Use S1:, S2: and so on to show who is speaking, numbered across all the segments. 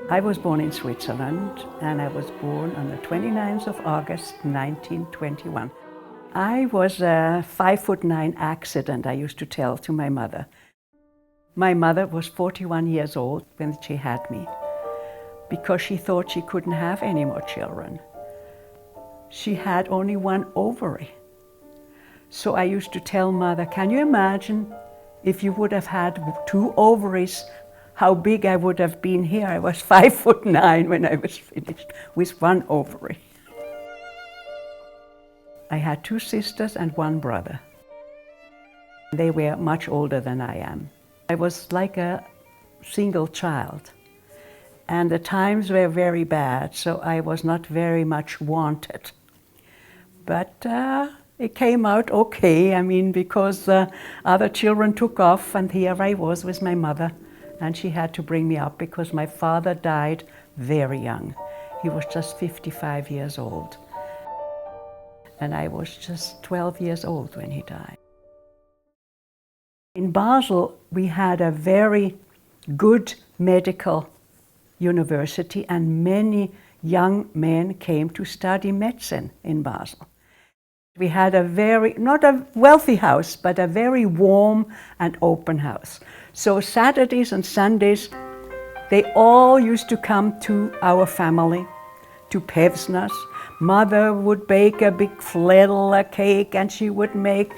S1: I was born in Switzerland, and I was born on the 29th of August 1921. I was a 5'9" accident, I used to tell to my mother. My mother was 41 years old when she had me, because she thought she couldn't have any more children. She had only one ovary. So I used to tell Mother, can you imagine if you would have had 2 ovaries, how big I would have been here? I was 5'9" when I was finished with 1 ovary. I had 2 sisters and 1 brother. They were much older than I am. I was like a single child, and the times were very bad, so I was not very much wanted. But it came out okay, because other children took off, and here I was with my mother, and she had to bring me up because my father died very young. He was just 55 years old, and I was just 12 years old when he died. In Basel, we had a very good medical university, and many young men came to study medicine in Basel. We had not a wealthy house, but a very warm and open house. So Saturdays and Sundays, they all used to come to our family, to Pevsner's. Mother would bake a big fledel cake, and she would make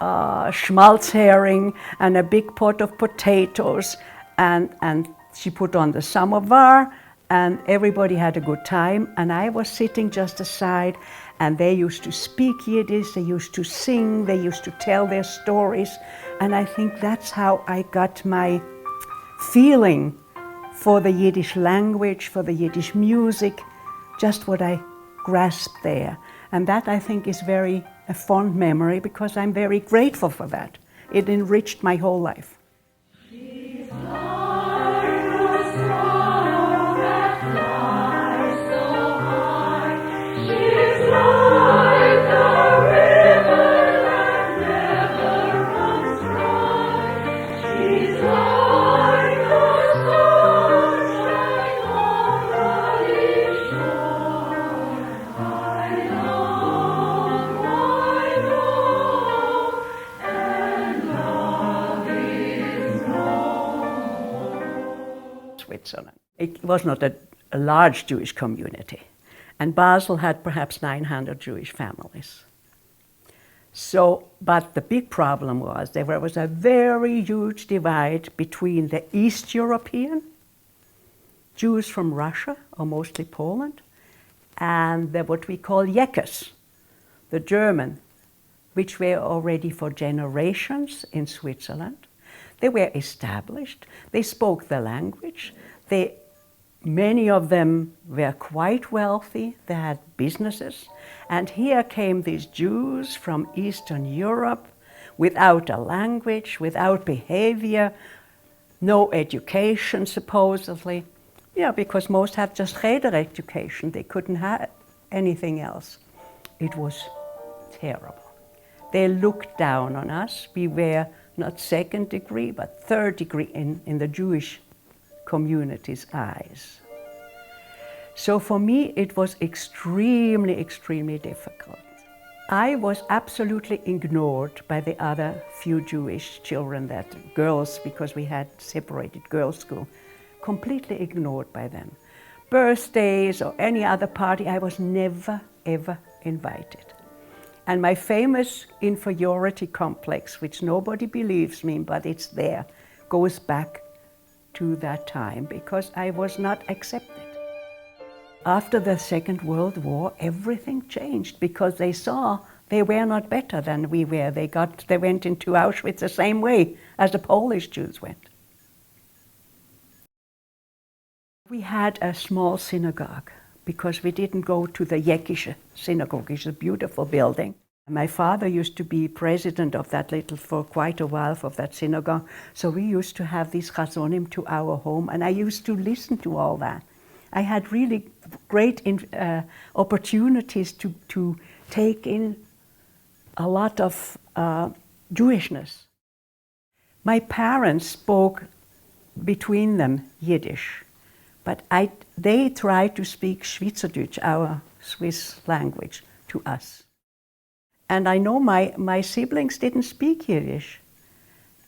S1: schmaltzherring and a big pot of potatoes, and she put on the samovar, and everybody had a good time. And I was sitting just aside, and they used to speak Yiddish, they used to sing, they used to tell their stories, and I think that's how I got my feeling for the Yiddish language, for the Yiddish music, just what I grasped there. And that, I think, is a fond memory, because I'm very grateful for that. It enriched my whole life. Switzerland. It was not a large Jewish community, and Basel had perhaps 900 Jewish families. But the big problem was there was a very huge divide between the East European Jews from Russia, or mostly Poland, and what we call Yekkes, the German, which were already for generations in Switzerland. They were established, they spoke the language, many of them were quite wealthy, they had businesses, and here came these Jews from Eastern Europe without a language, without behavior, no education supposedly. Yeah, because most had just cheder education, they couldn't have anything else. It was terrible. They looked down on us. We were not 2nd degree, but 3rd degree in the Jewish community's eyes. So for me, it was extremely, extremely difficult. I was absolutely ignored by the other few Jewish children, girls, because we had separated girls' school, completely ignored by them. Birthdays or any other party, I was never, ever invited. And my famous inferiority complex, which nobody believes me, but it's there, goes back to that time, because I was not accepted. After the Second World War, everything changed, because they saw they were not better than we were. They went into Auschwitz the same way as the Polish Jews went. We had a small synagogue, because we didn't go to the Yekkische synagogue. It's a beautiful building. My father used to be president of that for quite a while, of that synagogue. So we used to have these chazonim to our home, and I used to listen to all that. I had really great opportunities to take in a lot of Jewishness. My parents spoke between them Yiddish, But they tried to speak Schweizerdeutsch, our Swiss language, to us. And I know my siblings didn't speak Yiddish.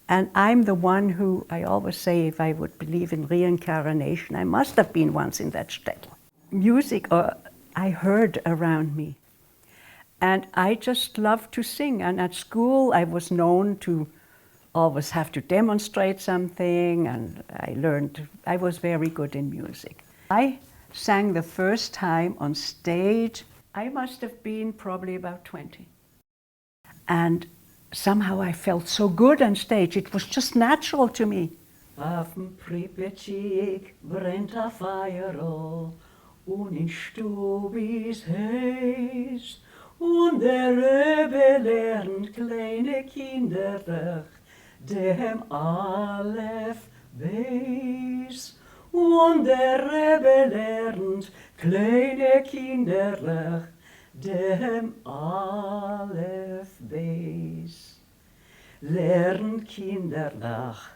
S1: And I'm the one who, I always say, if I would believe in reincarnation, I must have been once in that shtetl. Music I heard around me. And I just loved to sing. And at school, I was known to always have to demonstrate something. And I was very good in music. I sang the first time on stage. I must have been probably about 20. And somehow I felt so good on stage. It was just natural to me. Waffen Pripyatchik brennt a fire all, und in Stubis heiß, und der Rebbe lernt kleine Kinder dem Aleph Beis, und der Rebbe lernt kleine Kinder dem Aleph Beis. Lern Kinderlach,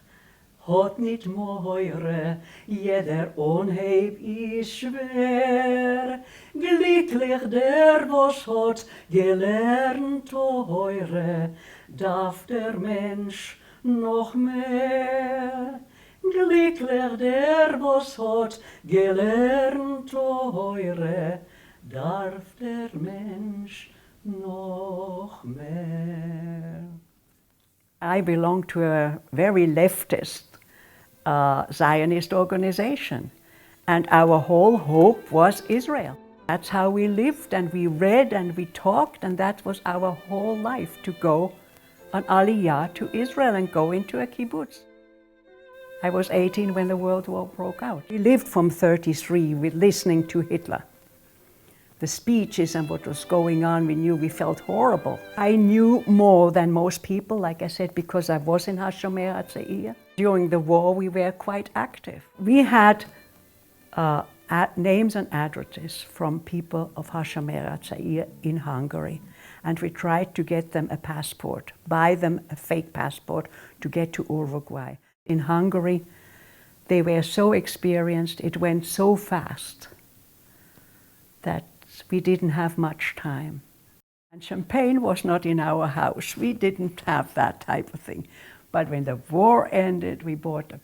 S1: hat nicht meure, jeder Unheib ist schwer. Glücklich der, was hat gelernt heure, darf der Mensch noch mehr. Glücklich der, was hat gelernt heure, darf der Mensch noch mehr. I belong to a very leftist Zionist organization, and our whole hope was Israel. That's how we lived, and we read, and we talked, and that was our whole life, to go on Aliyah to Israel and go into a kibbutz. I was 18 when the World War broke out. We lived from 1933 with listening to Hitler. The speeches and what was going on, we felt horrible. I knew more than most people, like I said, because I was in Hashomer HaTzair. During the war, we were quite active. We had names and addresses from people of Hashomer HaTzair in Hungary, and we tried to get them a passport, buy them a fake passport to get to Uruguay. In Hungary, they were so experienced, it went so fast that we didn't have much time. And champagne was not in our house. We didn't have that type of thing. But when the war ended, we bought a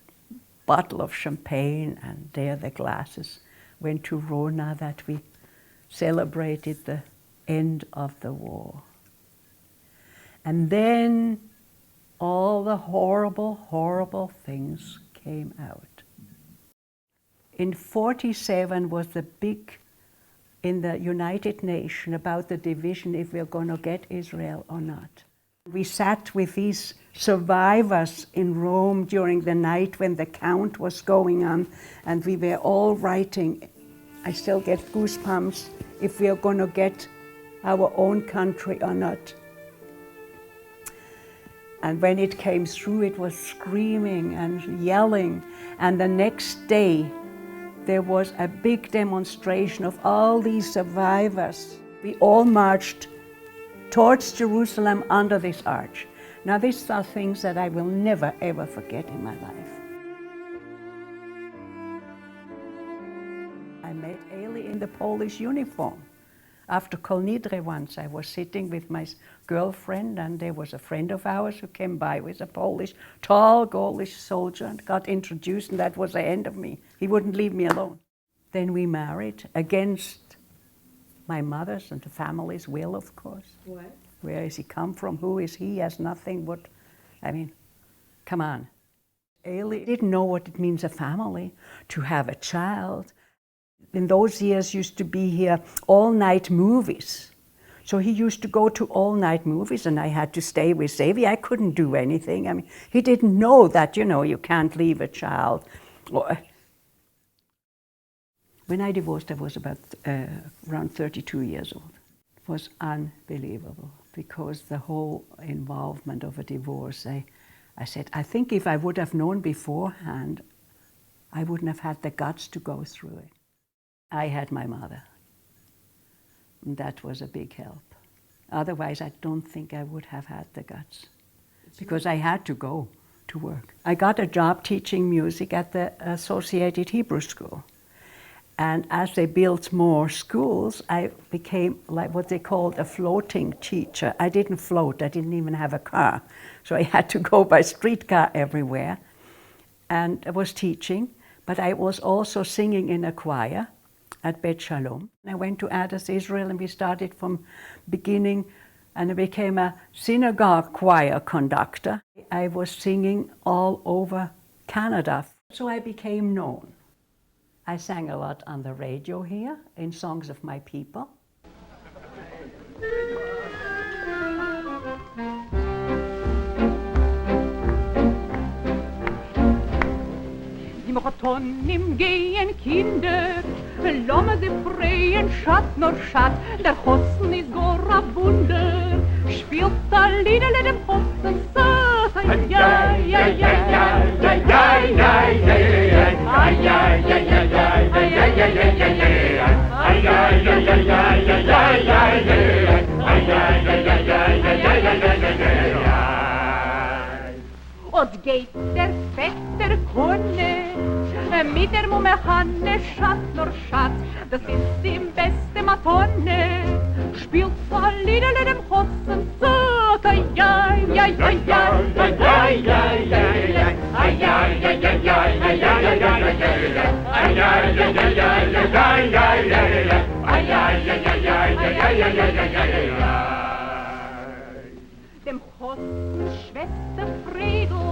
S1: bottle of champagne, and there the glasses went to Rona, that we celebrated the end of the war. And then all the horrible, horrible things came out. In 1947 was the big in the United Nations about the division if we're going to get Israel or not. We sat with these survivors in Rome during the night when the count was going on, and we were all writing. I still get goosebumps if we are going to get our own country or not. And when it came through, it was screaming and yelling, and the next day there was a big demonstration of all these survivors. We all marched towards Jerusalem under this arch. Now, these are things that I will never, ever forget in my life. I met Eli in the Polish uniform. After Kol Nidre once, I was sitting with my girlfriend, and there was a friend of ours who came by with a Polish, tall Gaulish soldier, and got introduced, and that was the end of me. He wouldn't leave me alone. Then we married, against my mother's and the family's will, of course.
S2: What?
S1: Where has he come from? Who is he? He has nothing. Come on. Eli didn't know what it means, a family, to have a child. In those years used to be here all-night movies. So he used to go to all-night movies, and I had to stay with Xavier. I couldn't do anything. He didn't know that, you can't leave a child. When I divorced, I was about around 32 years old. It was unbelievable, because the whole involvement of a divorce, I said, I think if I would have known beforehand, I wouldn't have had the guts to go through it. I had my mother. And that was a big help. Otherwise, I don't think I would have had the guts, because I had to go to work. I got a job teaching music at the Associated Hebrew School. And as they built more schools, I became like what they called a floating teacher. I didn't float, I didn't even have a car. So I had to go by streetcar everywhere. And I was teaching, but I was also singing in a choir at Bet Shalom. I went to Adas, Israel, and we started from beginning, and I became a synagogue choir conductor. I was singing all over Canada, so I became known. I sang a lot on the radio here, in songs of my people.
S2: Die Maratonim gehen Kinder, lassen sie freien Schat nur Schat, der Hossen ist gar ein Wunder, spielt da Liederle dem Hossen so, ja, ja, ja, ja, ja, ja, ja, ja, und geht der Vetter Kunde mit der Mumme Hanne Schat nur Schat, das ist die beste Matonne, spielt zwar Liederle dem Hossen so, ja, ja, ja, ja, ja, ja, ja, dem Hossen Schwester Fredel,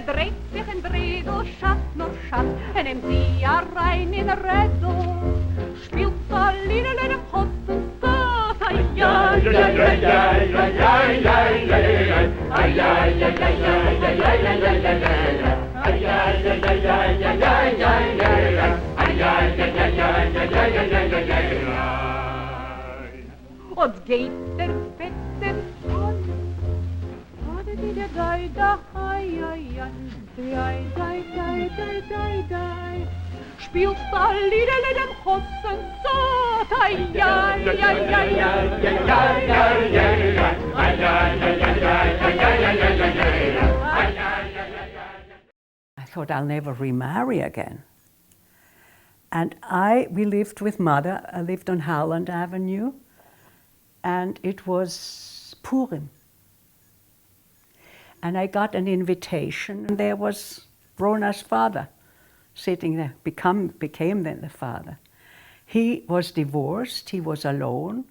S2: dreht sich ein Bredel, Schat nur Schat, nimmt sie ja rein in Redel, spielt so Liederle dem Hossen so, ja, ja, ja, ja, ja, ja, ja, und geht der Vetter von die der dai da ai ai ai dai dai dai dai dai spielt da Liederle dem Hossen so dai ja ja ja ja ja ja
S1: I thought I'll never remarry again. And we lived with Mother. I lived on Howland Avenue, and it was Purim. And I got an invitation, and there was Rona's father sitting there, became then the father. He was divorced, he was alone.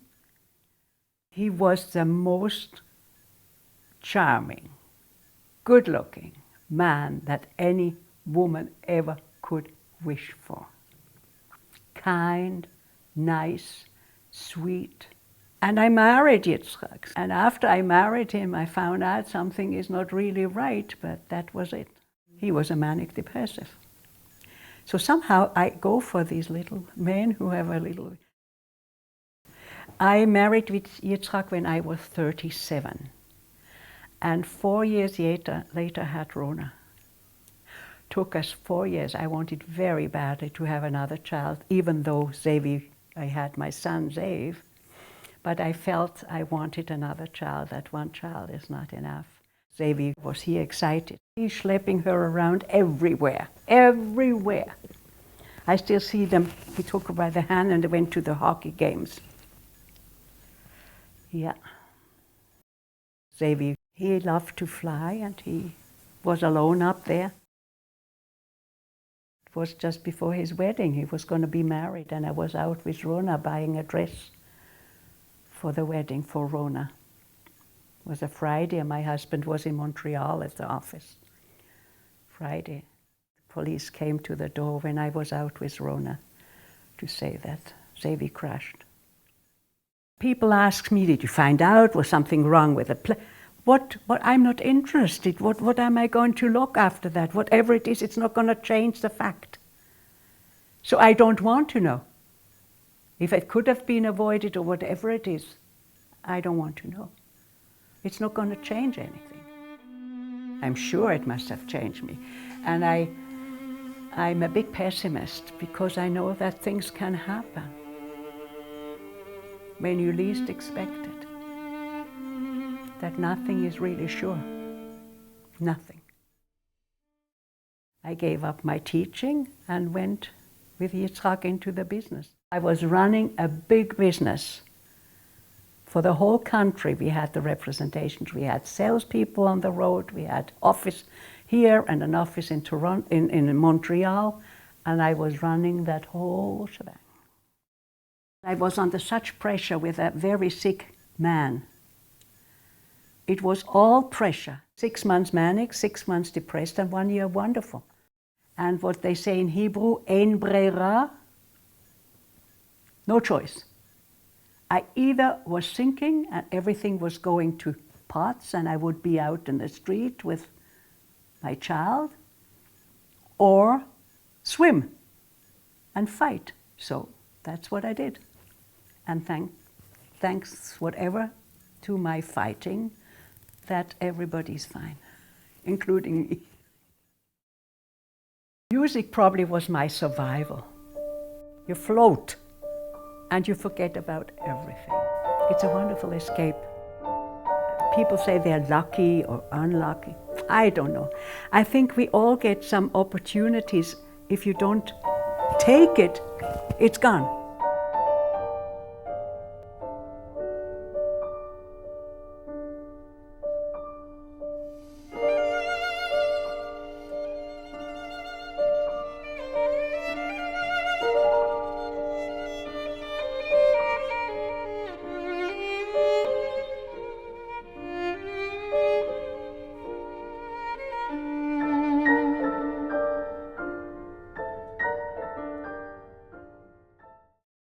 S1: He was the most charming, good-looking man that any woman ever could wish for. Kind, nice, sweet. And I married Yitzchak. And after I married him, I found out something is not really right, but that was it. He was a manic depressive. So somehow I go for these little men who have a little... I married with Yitzchak when I was 37. And 4 years later had Rona. Took us 4 years. I wanted very badly to have another child, even though I had my son, Zev. But I felt I wanted another child, that one child is not enough. Zevi, was he excited? He's schlepping her around everywhere, everywhere. I still see them, he took her by the hand and they went to the hockey games. Yeah. Zevi, he loved to fly and he was alone up there. It was just before his wedding, he was going to be married, and I was out with Rona buying a dress for the wedding for Rona. It was a Friday and my husband was in Montreal at the office. Friday. The police came to the door when I was out with Rona to say that Zevi crashed. People ask me, did you find out? Was something wrong with the plane? What? I'm not interested. What am I going to look after that? Whatever it is, it's not going to change the fact. So I don't want to know. If it could have been avoided or whatever it is, I don't want to know. It's not going to change anything. I'm sure it must have changed me. And I'm a big pessimist because I know that things can happen when you least expect it. That nothing is really sure. Nothing. I gave up my teaching and went with Yitzhak into the business. I was running a big business for the whole country. We had the representations. We had salespeople on the road. We had office here and an office in Toronto, in Montreal, and I was running that whole shebang. I was under such pressure with a very sick man. It was all pressure. 6 months manic, 6 months depressed, and 1 year wonderful. And what they say in Hebrew, ein brera, no choice. I either was sinking and everything was going to pots and I would be out in the street with my child, or swim and fight. So that's what I did. And thanks whatever to my fighting, that everybody's fine, including me. Music probably was my survival. You float and you forget about everything. It's a wonderful escape. People say they're lucky or unlucky. I don't know. I think we all get some opportunities. If you don't take it, it's gone.